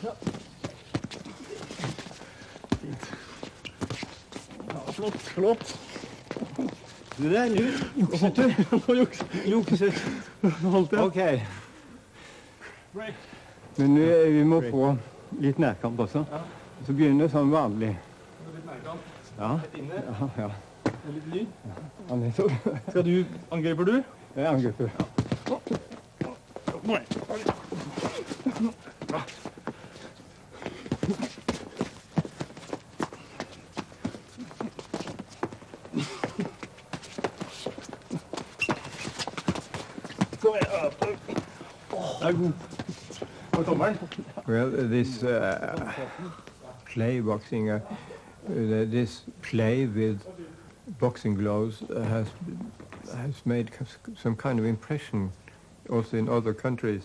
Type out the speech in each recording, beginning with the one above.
Ja. Fint. Ja, flott, flott. Du där nu? Jukset du? Jukset. Okej. Break. Men nu må få litt nærkamp også. Ja. Så begynner det sånn vanlig. Litt nærkamp. Ja. Litt inne. Ja, ja. Og litt lyd. Ja, nettopp. Skal du, angriper du? Jeg angriper. Nei. Kom igjen. Det er god. Og tommelen. Well, this play boxing, this play with boxing gloves has made some kind of impression also in other countries.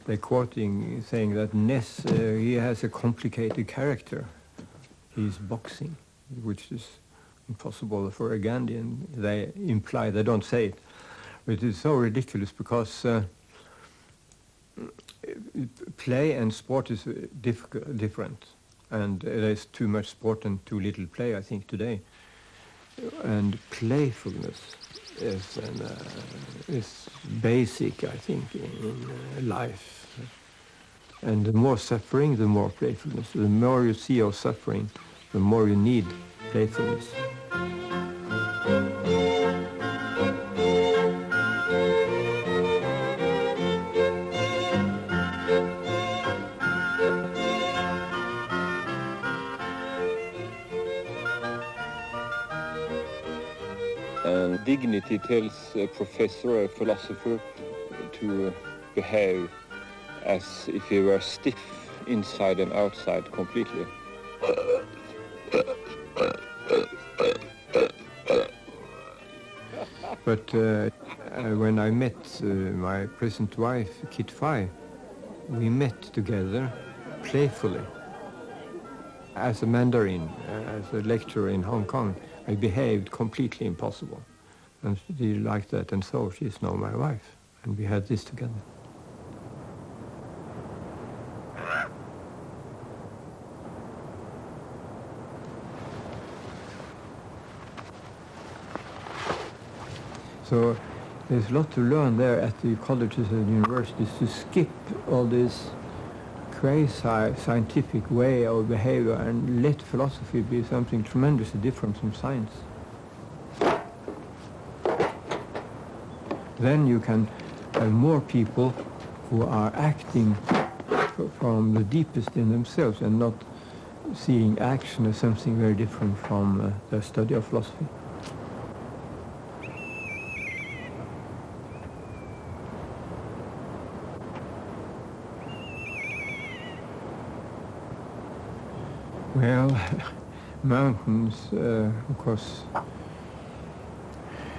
They're quoting, saying that Naess, he has a complicated character. He's boxing, which is impossible for a Ghanaian. They imply, they don't say it, but it's so ridiculous because play and sport is different, and there's too much sport and too little play, I think, today. And playfulness is basic, I think, in life. And the more suffering, the more playfulness. The more you see of suffering, the more you need playfulness. Dignity tells a professor or a philosopher to behave as if he were stiff inside and outside completely. But when I met my present wife, Kit Fai, we met together playfully. As a Mandarin, as a lecturer in Hong Kong, I behaved completely impossible. And she liked that, and so she's now my wife. And we had this together. So there's a lot to learn there at the colleges and universities to skip all this crazy scientific way of behavior and let philosophy be something tremendously different from science. Then you can have more people who are acting from the deepest in themselves and not seeing action as something very different from their study of philosophy. Well, mountains, of course,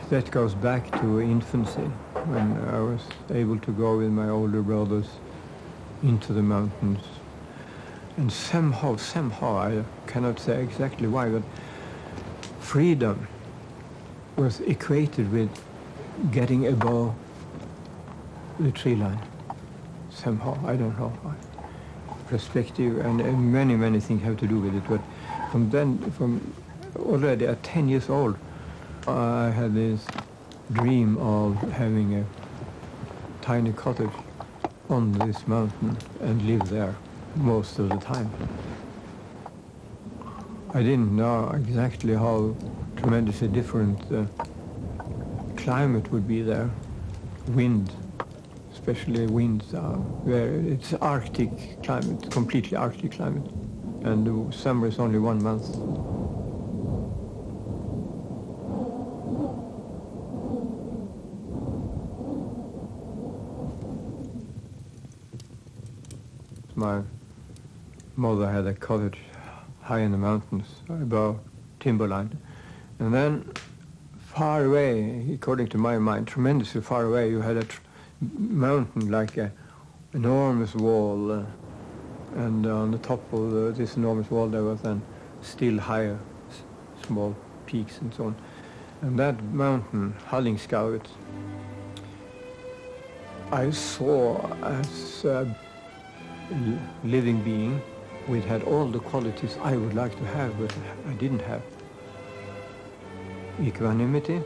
that goes back to infancy, when I was able to go with my older brothers into the mountains. And somehow, I cannot say exactly why, but freedom was equated with getting above the tree line. Somehow, I don't know why. Perspective and many things have to do with it, but from already at 10 years old, I had this dream of having a tiny cottage on this mountain and live there most of the time. I didn't know exactly how tremendously different the climate would be there. Wind, especially winds, where it's Arctic climate, completely Arctic climate, and the summer is only 1 month. My mother had a cottage high in the mountains, above timberline. And then far away, according to my mind, tremendously far away, you had a mountain like an enormous wall. And on the top of this enormous wall there was then still higher small peaks and so on. And that mountain, Hallingskarvet, I saw as living being which had all the qualities I would like to have, but I didn't have. Equanimity,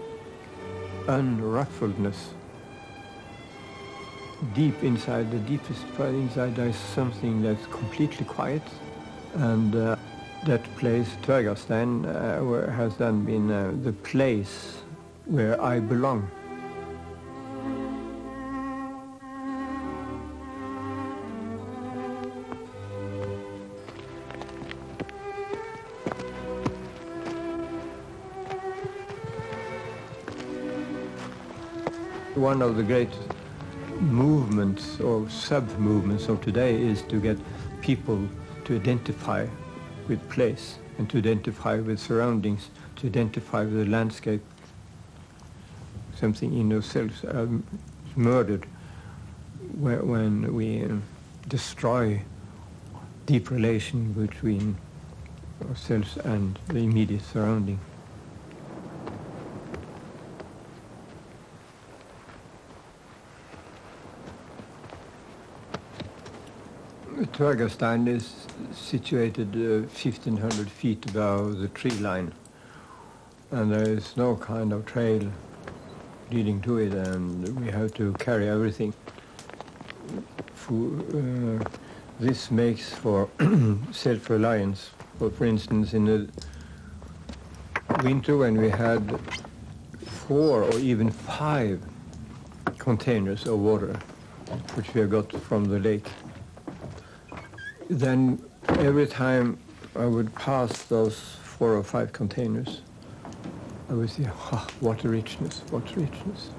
unruffledness. Deep inside, the deepest part inside, there is something that's completely quiet, and that place, Tvergastein, has then been the place where I belong. One of the great movements or sub-movements of today is to get people to identify with place and to identify with surroundings, to identify with the landscape. Something in ourselves murdered when we destroy deep relation between ourselves and the immediate surrounding. Tvergastein is situated 1,500 feet above the tree line, and there is no kind of trail leading to it, and we have to carry everything. This makes for self-reliance. For instance, in the winter when we had 4 or even 5 containers of water, which we have got from the lake, then every time I would pass those 4 or 5 containers, I would say, oh, what a richness, what richness.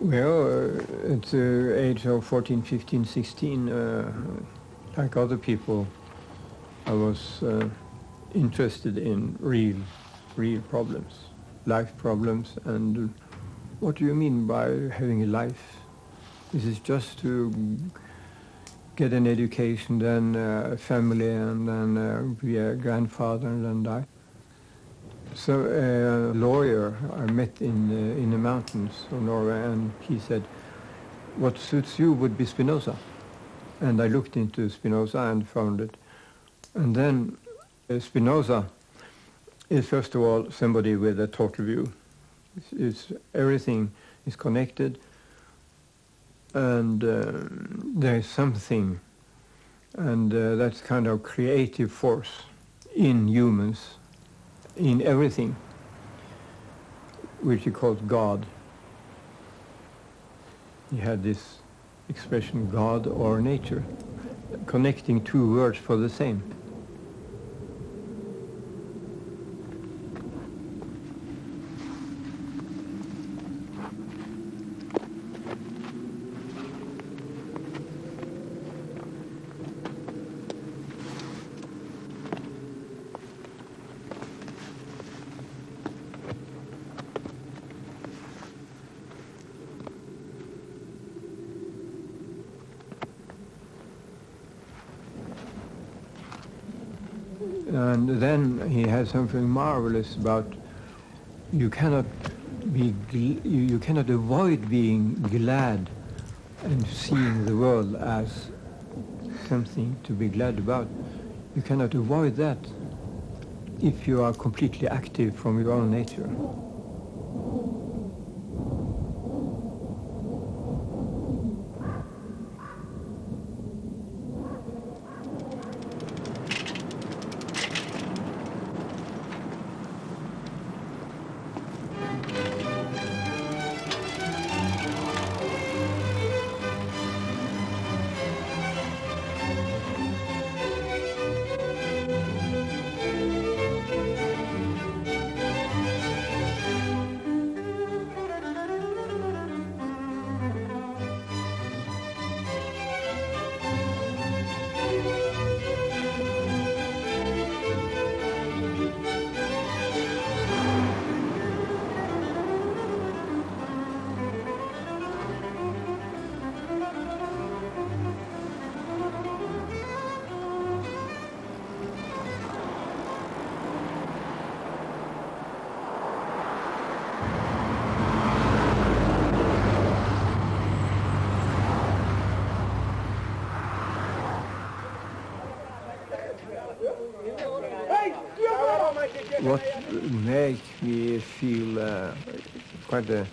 Well, at the age of 14, 15, 16, like other people, I was interested in real problems, life problems. And what do you mean by having a life? Is it just to get an education, then a family, and then be a grandfather and then die? So a lawyer I met in the mountains of Norway, and he said, what suits you would be Spinoza. And I looked into Spinoza and found it. And then Spinoza is, first of all, somebody with a total view. Everything is connected, and there is something, and that's kind of creative force in humans, in everything, which he called God. He had this expression, God or nature, connecting 2 words for the same. And then he had something marvelous about you cannot avoid being glad and seeing the world as something to be glad about. You cannot avoid that if you are completely active from your own nature. What makes me feel quite a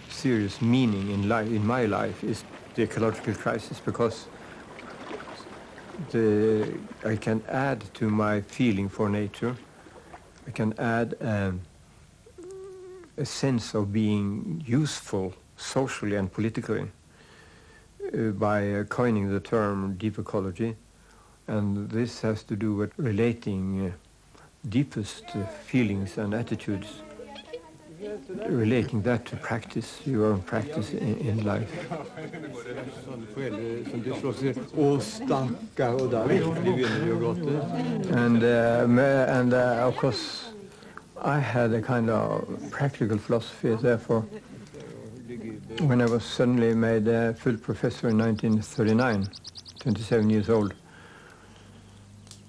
serious meaning in life, in my life, is the ecological crisis, because I can add to my feeling for nature. I can add a sense of being useful socially and politically by coining the term deep ecology. And this has to do with relating deepest feelings and attitudes, relating that to practice, your own practice in life. And of course, I had a kind of practical philosophy, therefore, when I was suddenly made a full professor in 1939, 27 years old,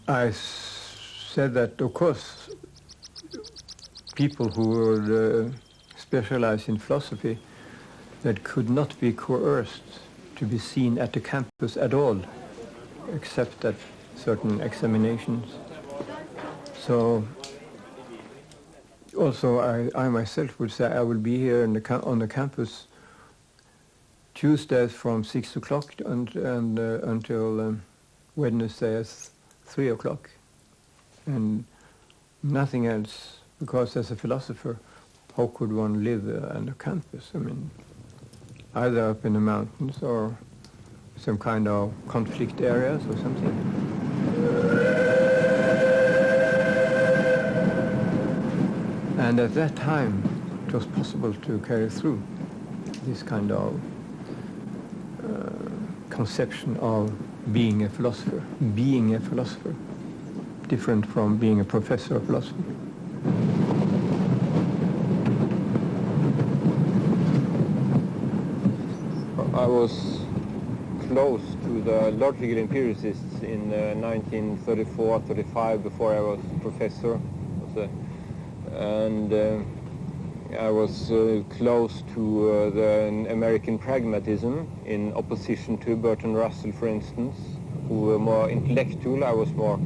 I said that, of course, people who would specialize in philosophy that could not be coerced to be seen at the campus at all, except at certain examinations. So also I myself would say I will be here in on the campus Tuesdays from 6 o'clock until Wednesday at 3 o'clock, and nothing else, because as a philosopher, how could one live on the campus? I mean, either up in the mountains or some kind of conflict areas or something. And at that time, it was possible to carry through this kind of conception of being a philosopher, different from being a professor of philosophy. I was close to the logical empiricists in 1934-35 before I was professor, and I was close to the American pragmatism in opposition to Bertrand Russell, for instance, who were more intellectual. I was more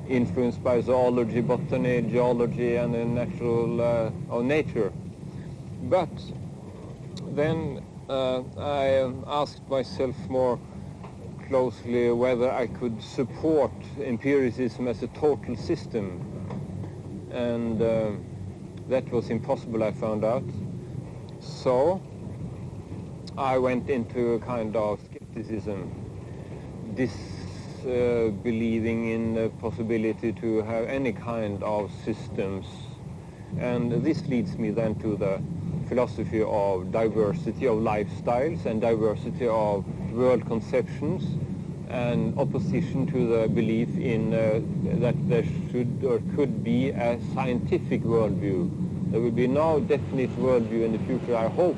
influenced by zoology, botany, geology, and the natural or nature. But then I asked myself more closely whether I could support empiricism as a total system, and that was impossible, I found out. So I went into a kind of skepticism, disbelieving in the possibility to have any kind of systems. And this leads me then to the philosophy of diversity of lifestyles and diversity of world conceptions, and opposition to the belief in that there should or could be a scientific worldview. There will be no definite worldview in the future, I hope.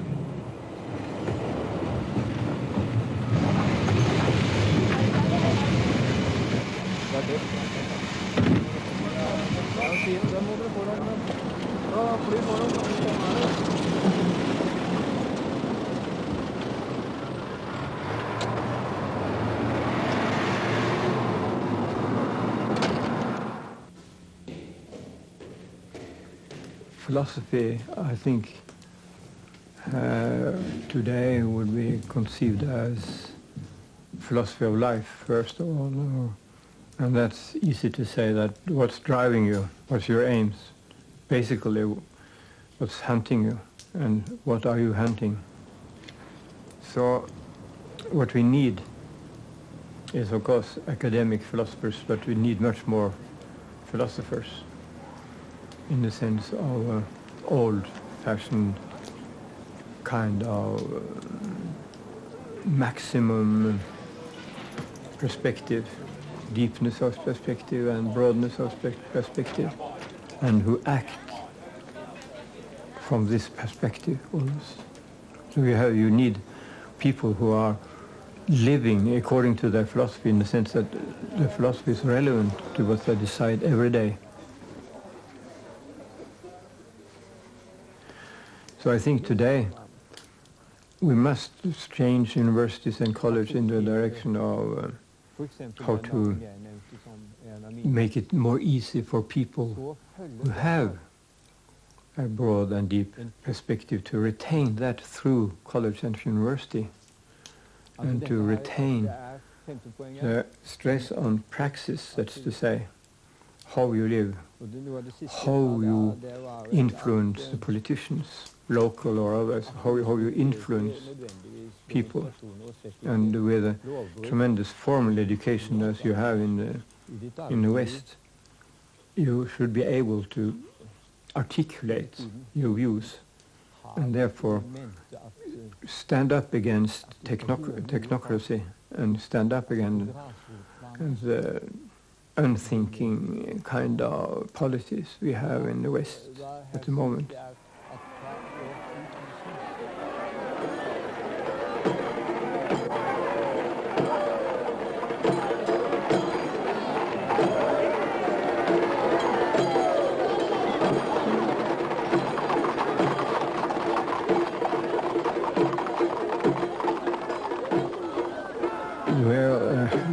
Philosophy, I think, today would be conceived as philosophy of life, first of all. And that's easy to say, that what's driving you, what's your aims, basically what's hunting you, and what are you hunting. So what we need is, of course, academic philosophers, but we need much more philosophers, in the sense of old-fashioned kind of maximum perspective, deepness of perspective and broadness of perspective, and who act from this perspective always. So you need people who are living according to their philosophy, in the sense that the philosophy is relevant to what they decide every day. So I think today we must change universities and colleges in the direction of how to make it more easy for people who have a broad and deep perspective to retain that through college and university, and to retain the stress on praxis, that's to say, how you live, how you influence the politicians, local or others, how you influence people. And with a tremendous formal education as you have in the West, you should be able to articulate your views and therefore stand up against technocracy and stand up against the unthinking kind of policies we have in the West at the moment.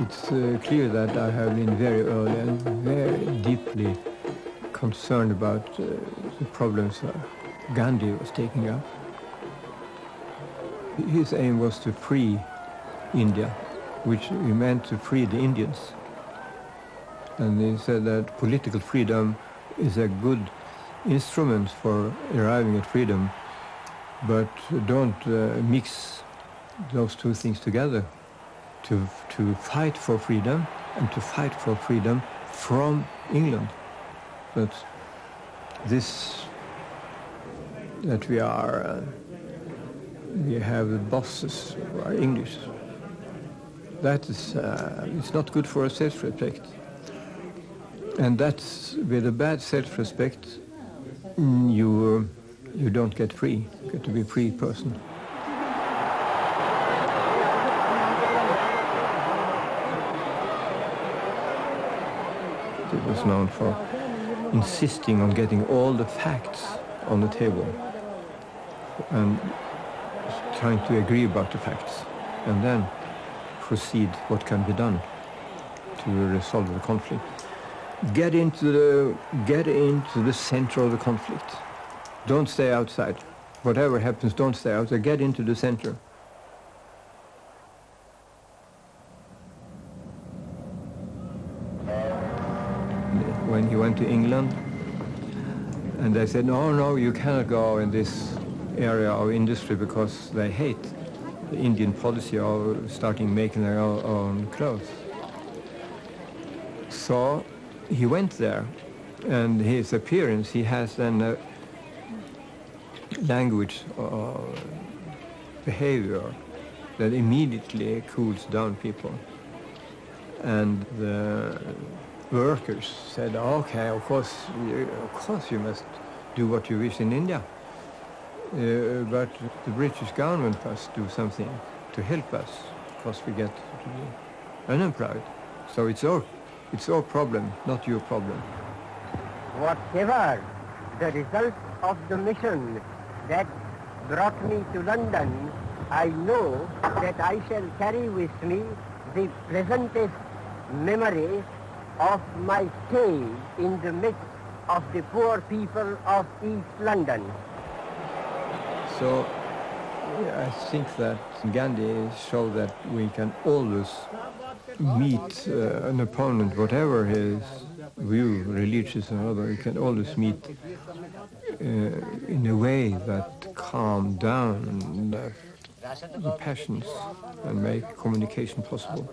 It's clear that I have been very early and very deeply concerned about the problems Gandhi was taking up. His aim was to free India, which he meant to free the Indians. And he said that political freedom is a good instrument for arriving at freedom, but don't mix those two things together. To fight for freedom and to fight for freedom from England. But this, that we have the bosses who are English, that is, it's not good for self-respect. And that's, with a bad self-respect, you don't get free, you get to be a free person. It was known for insisting on getting all the facts on the table and trying to agree about the facts and then proceed what can be done to resolve the conflict. Get into the center of the conflict. Don't stay outside. Whatever happens, don't stay outside. Get into the center. When he went to England, and they said, no, you cannot go in this area of industry because they hate the Indian policy of starting making their own clothes. So he went there, and his appearance, he has then a language or behavior that immediately cools down people. And the workers said, okay, of course you must do what you wish in India. But the British government must do something to help us, because we get to be unemployed. So it's our problem, not your problem. Whatever the result of the mission that brought me to London, I know that I shall carry with me the pleasantest memory of my stay in the midst of the poor people of East London. So I think that Gandhi showed that we can always meet an opponent, whatever his view, religious or other, you can always meet in a way that calm down the passions and make communication possible.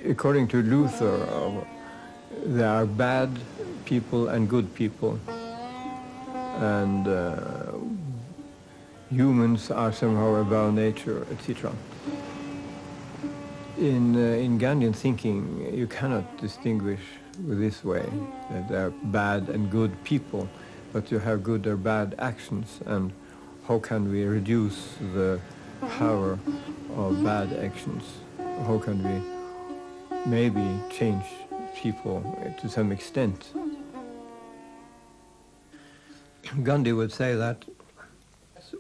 According to Luther, there are bad people and good people, and humans are somehow above nature, etc. In Gandhian thinking, you cannot distinguish this way, that there are bad and good people, but you have good or bad actions, and how can we reduce the power of bad actions? How can we maybe change people to some extent? Gandhi would say that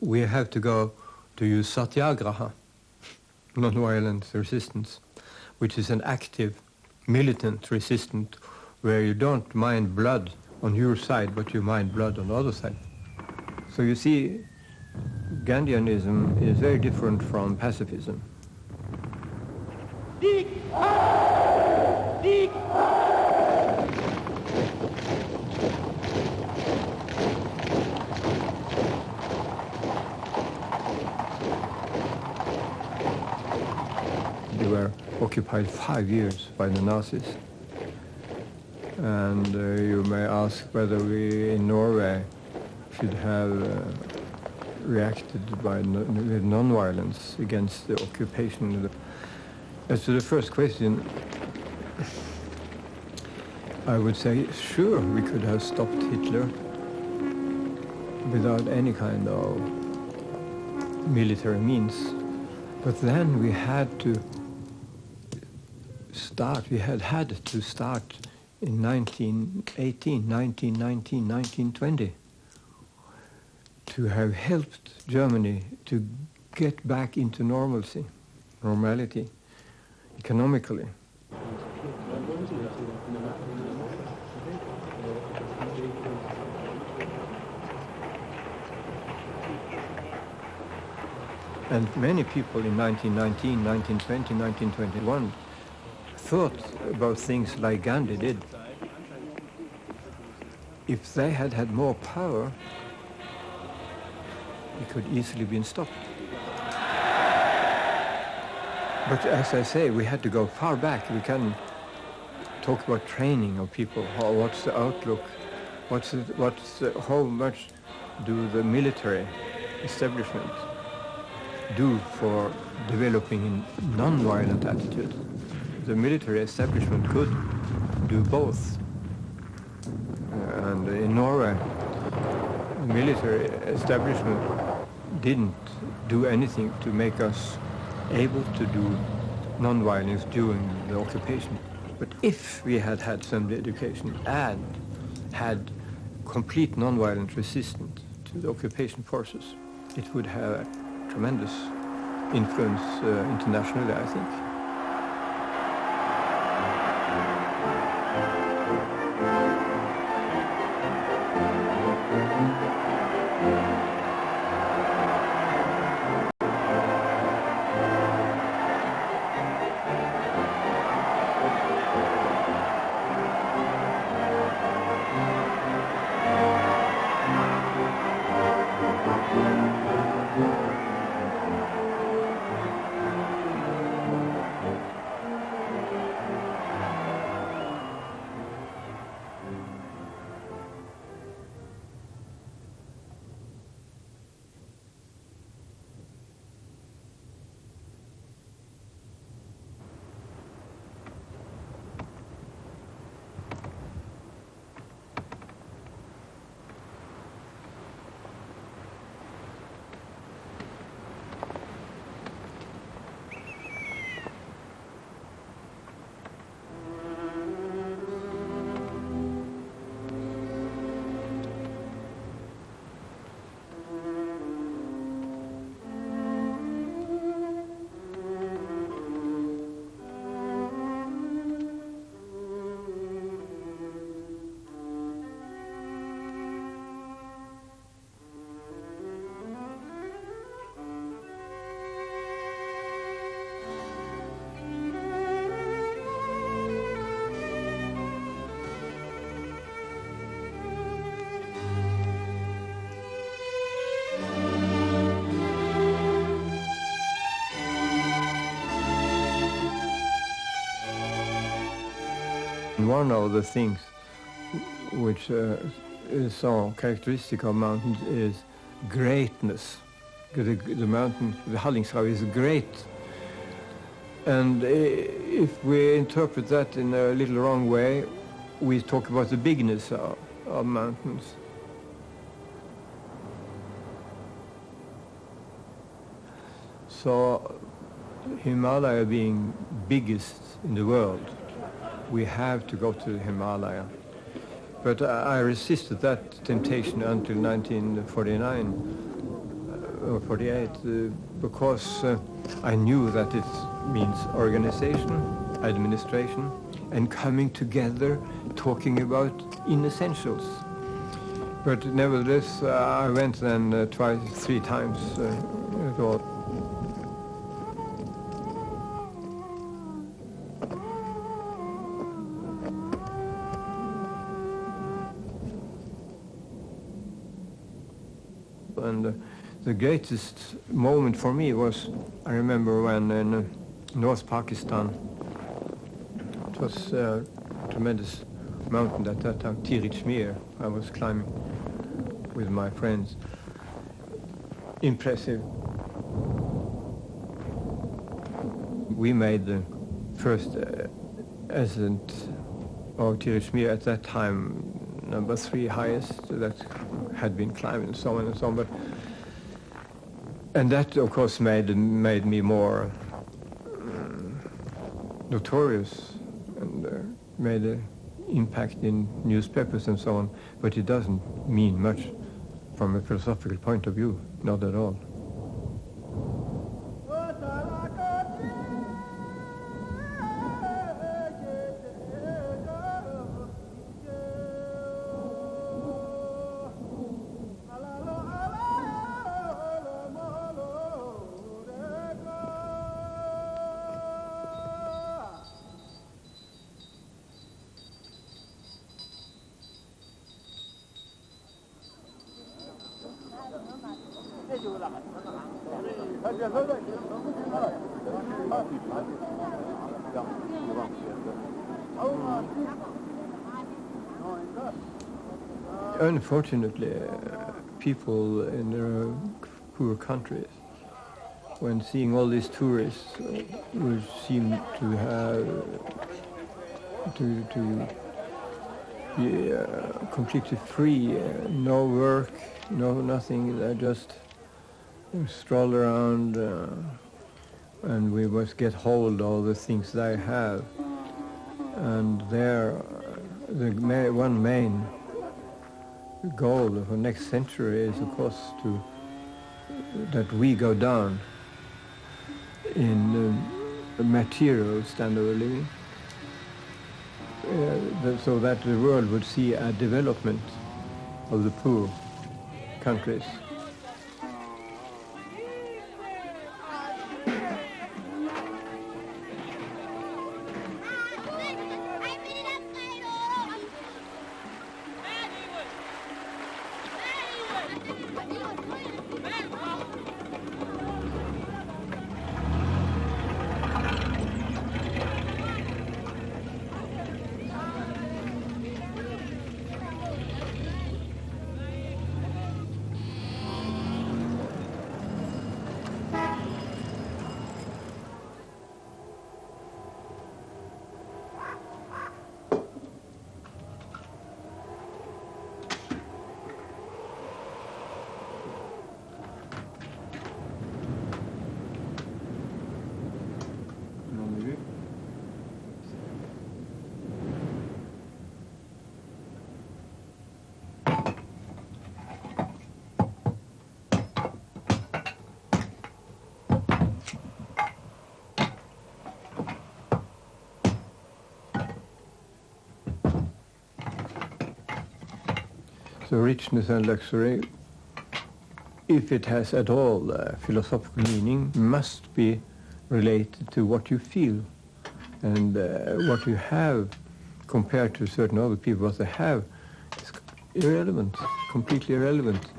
we have to go to use satyagraha, non-violent resistance, which is an active, militant resistance where you don't mind blood on your side, but you mind blood on the other side. So you see, Gandhianism is very different from pacifism. They were occupied 5 years by the Nazis. And you may ask whether we in Norway should have reacted with non-violence against the occupation. As to the first question, I would say, sure, we could have stopped Hitler without any kind of military means. But then we had to start, we had to start in 1918, 1919, 1920 to have helped Germany to get back into normality, economically. And many people in 1919, 1920, 1921 thought about things like Gandhi did. If they had had more power, it could easily been stopped. But as I say, we had to go far back. We can talk about training of people. What's the outlook? How much do the military establishment do for developing a non-violent attitude? The military establishment could do both. And in Norway, the military establishment didn't do anything to make us able to do non-violence during the occupation. But if we had had some education and had complete non-violent resistance to the occupation forces, it would have a tremendous influence internationally, I think. One of the things which is so characteristic of mountains is greatness. The mountain, the Hallingshav, is great. And if we interpret that in a little wrong way, we talk about the bigness of mountains. So Himalaya being biggest in the world, we have to go to the Himalaya. But I resisted that temptation until 1949 or 48 because I knew that it means organization, administration, and coming together, talking about inessentials. But nevertheless, I went then twice, 3 times at all. And the greatest moment for me was, I remember when in North Pakistan, it was a tremendous mountain at that time, Tirich-Mir, I was climbing with my friends. Impressive. We made the first ascent of Tirich-Mir at that time, number 3 highest that had been climbed and so on and so on. And that, of course, made me more notorious and made an impact in newspapers and so on. But it doesn't mean much from a philosophical point of view, not at all. Unfortunately, people in their poor countries, when seeing all these tourists who seem to have to be completely free, no work, nothing, they just stroll around and we must get hold of the things they have. And there, one main goal of the next century is, of course, that we go down in the material standard of living, so that the world would see a development of the poor countries. So richness and luxury, if it has at all philosophical meaning, must be related to what you feel and what you have compared to certain other people. What they have is irrelevant, completely irrelevant,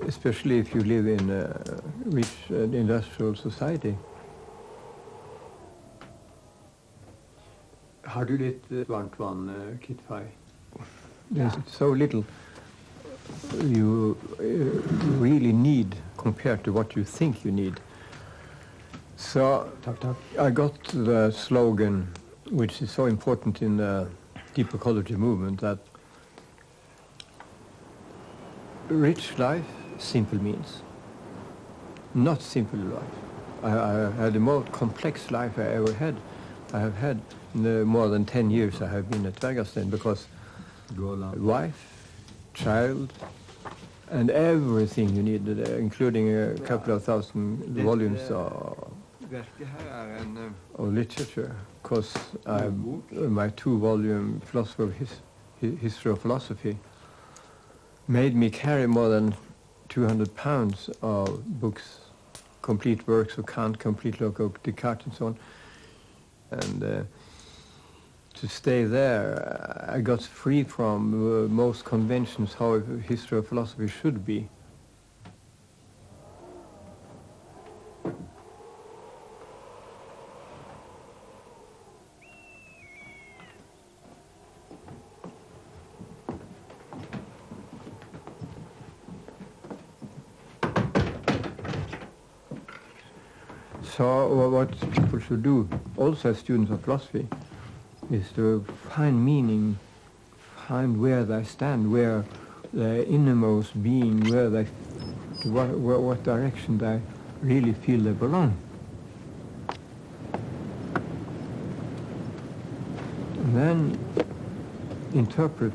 especially if you live in a rich industrial society. Har du litt varmt vann, Kitfai? There's so little you really need compared to what you think you need. So I got the slogan, which is so important in the deep ecology movement, that rich life, simple means. Not simple life. I had the most complex life I ever had. I have had more than 10 years I have been at Dvergasten because wife, child, and everything you needed, including a couple of thousand volumes of literature. Because my 2-volume philosophy of history of philosophy made me carry more than 200 pounds of books, complete works of Kant, complete work of Descartes, and so on. And to stay there, I got free from most conventions how a history of philosophy should be. So what people should do, also as students of philosophy, is to find meaning, find where they stand, where their innermost being, where they, what direction they really feel they belong. And then interpret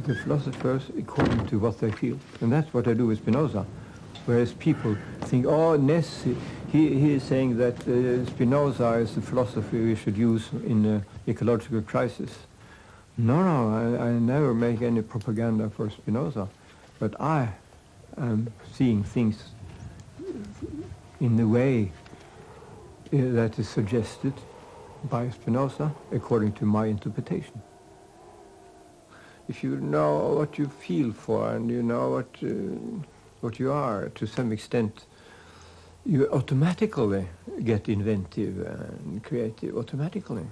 the philosophers according to what they feel. And that's what I do with Spinoza. Whereas people think, oh, Naess, he is saying that Spinoza is the philosophy we should use in an ecological crisis. No, I never make any propaganda for Spinoza, but I am seeing things in the way that is suggested by Spinoza according to my interpretation. If you know what you feel for and you know what you are, to some extent, you automatically get inventive and creative, automatically.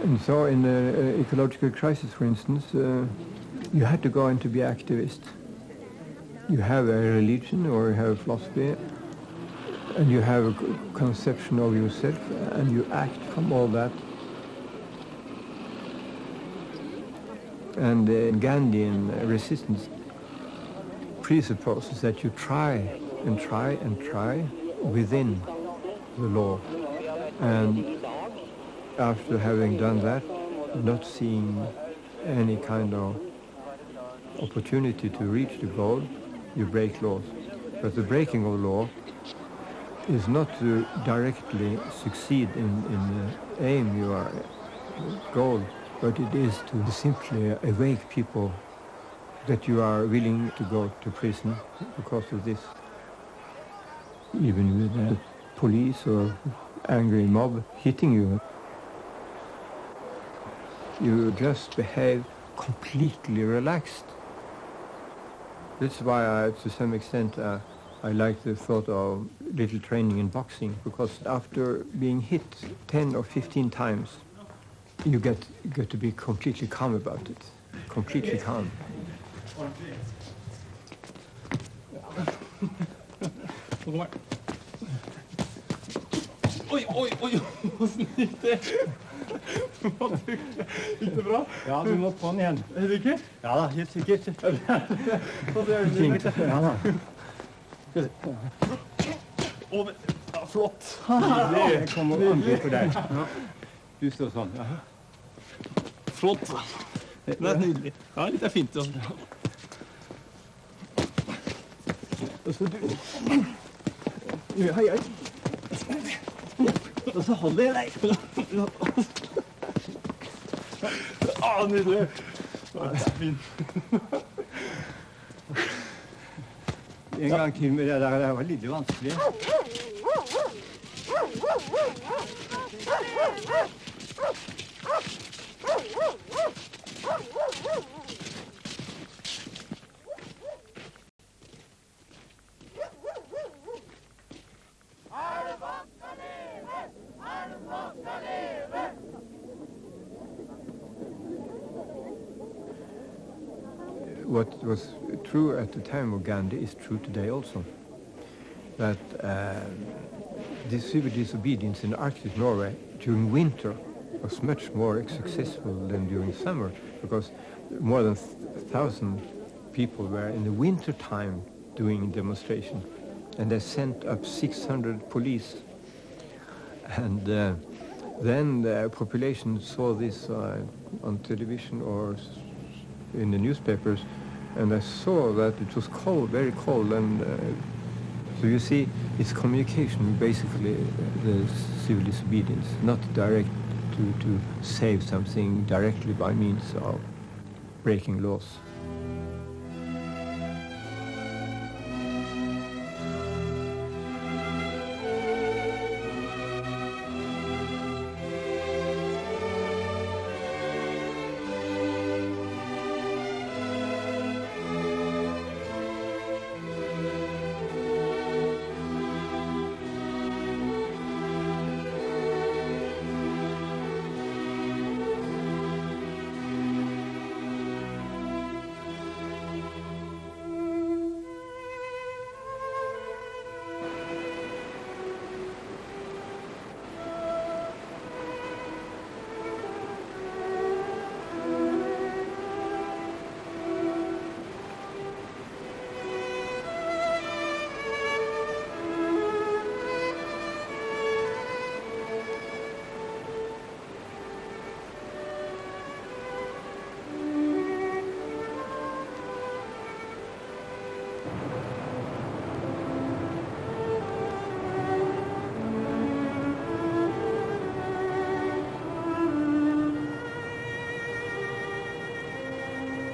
And so in the ecological crisis, for instance, you had to go in to be activist. You have a religion or you have a philosophy, and you have a conception of yourself, and you act from all that. And the Gandhian resistance presupposes that you try and try and try within the law. And after having done that, not seeing any kind of opportunity to reach the goal, you break laws. But the breaking of law is not to directly succeed in the aim you are goal, but it is to simply awake people that you are willing to go to prison because of this. Even with the police or angry mob hitting you, you just behave completely relaxed. That's why to some extent, I like the thought of little training in boxing, because after being hit 10 or 15 times, you get to be completely calm about it. Completely calm. Oi, oi, oi, hvordan gikk det? Gikk det bra? Ja, du må på den igjen. Er det ikke? Ja da, helt sikkert. Ja, det er det. Ja da. Ja, flott. Jeg kommer og angriper deg. Ja. Du står sånn. Ja. Flott. Det er nydelig. Ja, det er fint. Altså. Og så du... Hei, hei. Og så holder jeg deg. Nydelig. Det er fint. En gang til med det der, det var litt vanskelig. what was true at the time of Gandhi is true today also. That the civil disobedience in Arctic Norway during winter was much more successful than during summer, because more than 1,000 people were in the winter time doing demonstration, and they sent up 600 police. And then the population saw this on television or in the newspapers, and I saw that it was cold, very cold, and so you see, it's communication, basically, the civil disobedience, not direct to save something directly by means of breaking laws.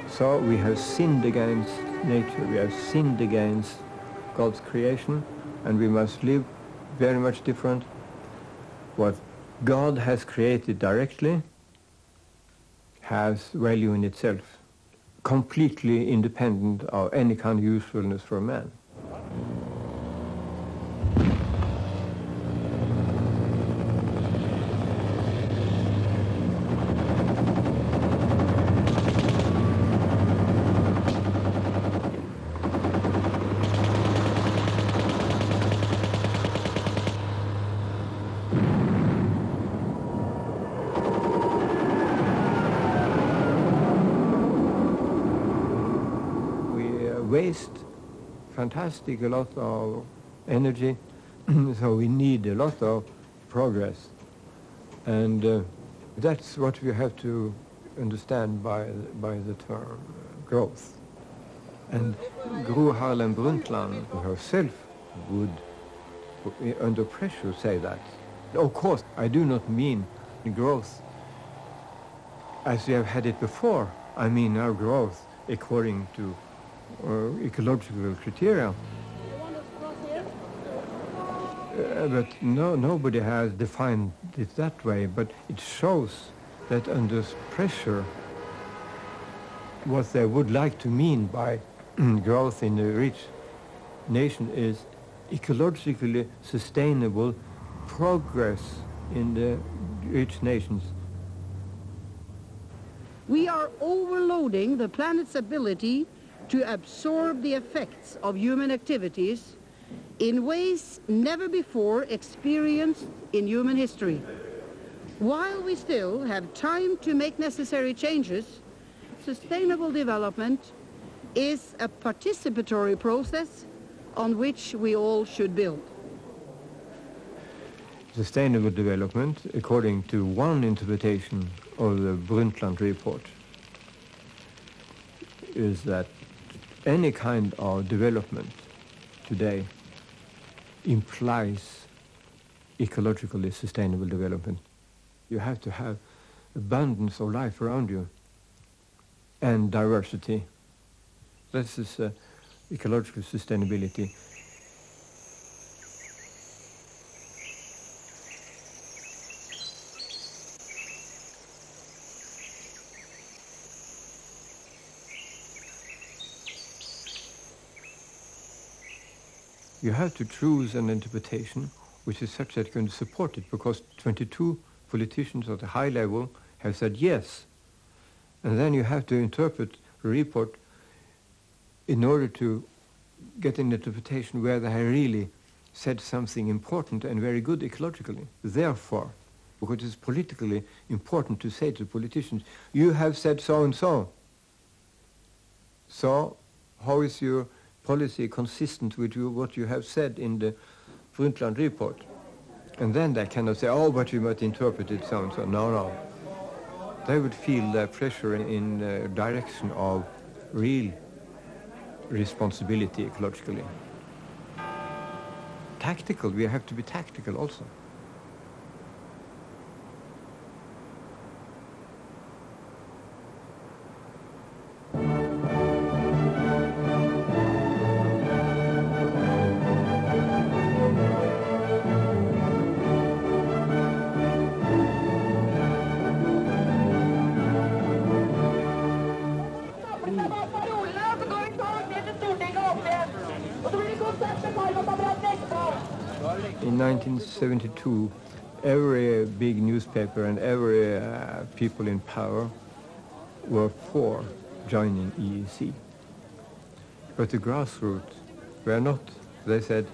So we have sinned against nature, we have sinned against God's creation, and we must live very much different. What God has created directly has value in itself, completely independent of any kind of usefulness for man. Waste fantastic a lot of energy, so we need a lot of progress, and that's what we have to understand by the term growth. And Gro Harlem Brundtland herself would, under pressure, say that. Of course, I do not mean growth as we have had it before. I mean our growth according to ecological criteria. But nobody has defined it that way, but it shows that under pressure what they would like to mean by growth in a rich nation is ecologically sustainable progress in the rich nations. We are overloading the planet's ability to absorb the effects of human activities in ways never before experienced in human history. While we still have time to make necessary changes, sustainable development is a participatory process on which we all should build. Sustainable development, according to one interpretation of the Brundtland report, is that any kind of development today implies ecologically sustainable development. You have to have abundance of life around you and diversity. This is ecological sustainability. You have to choose an interpretation which is such that you can support it, because 22 politicians at a high level have said yes. And then you have to interpret the report in order to get an interpretation where they really said something important and very good ecologically. Therefore, because it's politically important to say to politicians, you have said so and so. So, how is your policy consistent with what you have said in the Brundtland report? And then they cannot say, oh, but you might interpret it so and so. No, no. They would feel the pressure in the direction of real responsibility ecologically. Tactical, we have to be tactical also. In 1972, every big newspaper and every people in power were for joining EEC. But the grassroots were not. They said,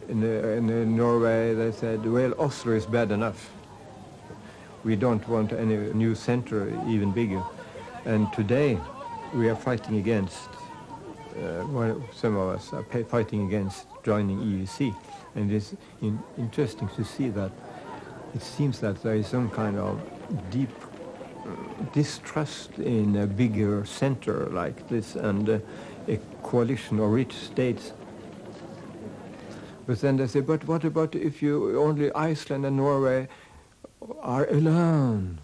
in Norway, they said, well, Oslo is bad enough. We don't want any new center even bigger. And today, we are fighting against, some of us are fighting against joining EEC. And it's interesting to see that it seems that there is some kind of deep distrust in a bigger center like this and a coalition of rich states. But then they say, but what about if you only Iceland and Norway are alone,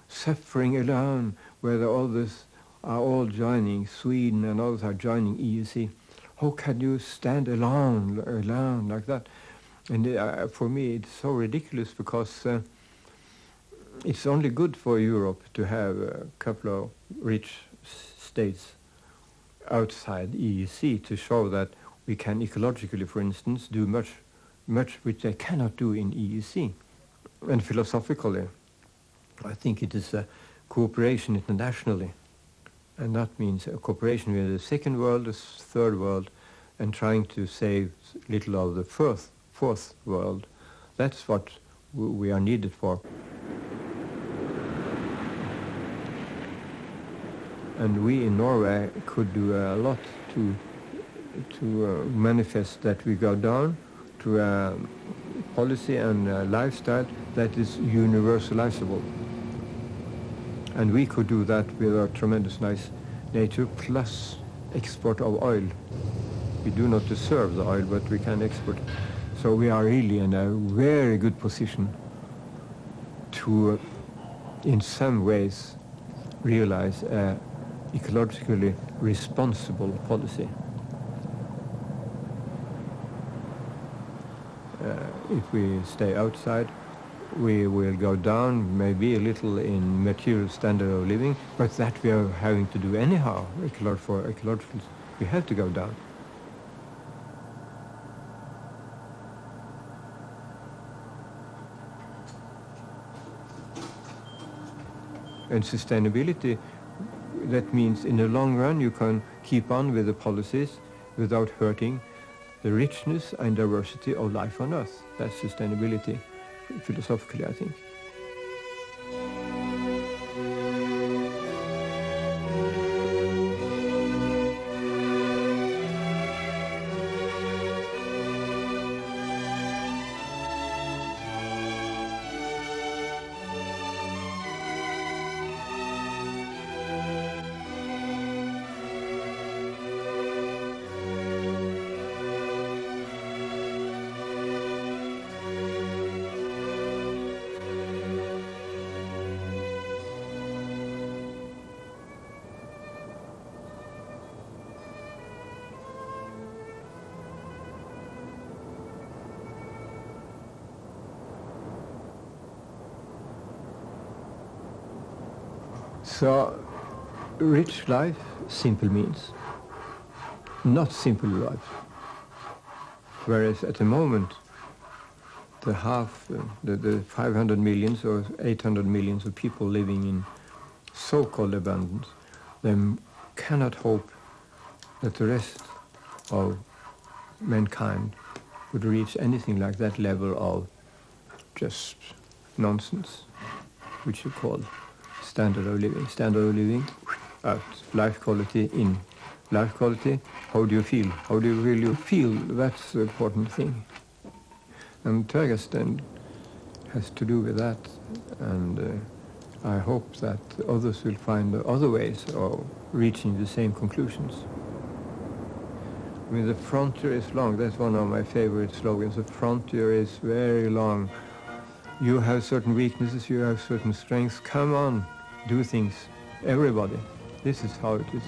suffering alone, where the others are all joining, Sweden and others are joining EEC? How can you stand alone like that? And for me, it's so ridiculous because it's only good for Europe to have a couple of rich states outside EEC to show that we can ecologically, for instance, do much which they cannot do in EEC. And philosophically, I think it is a cooperation internationally. And that means a cooperation with the second world, the third world, and trying to save little of the fourth world. That's what we are needed for. And we in Norway could do a lot to manifest that we go down to a policy and a lifestyle that is universalizable. And we could do that with our tremendous nice nature plus export of oil. We do not deserve the oil, but we can export. So we are really in a very good position to, in some ways, realize a ecologically responsible policy. If we stay outside, we will go down maybe a little in material standard of living, but that we are having to do anyhow. For ecological, we have to go down. And sustainability, that means in the long run you can keep on with the policies without hurting the richness and diversity of life on Earth. That's sustainability, philosophically, I think. So, rich life, simple means, not simple life. Whereas at the moment, the 500 millions or 800 millions of people living in so-called abundance, they cannot hope that the rest of mankind would reach anything like that level of just nonsense, which you call standard of living. Standard of living, out. Life quality, in. Life quality, how do you feel? How do you really feel? That's the important thing. And Tergersten has to do with that, and I hope that others will find other ways of reaching the same conclusions. I mean, the frontier is long. That's one of my favorite slogans. The frontier is very long. You have certain weaknesses, you have certain strengths. Come on, do things. Everybody. This is how it is.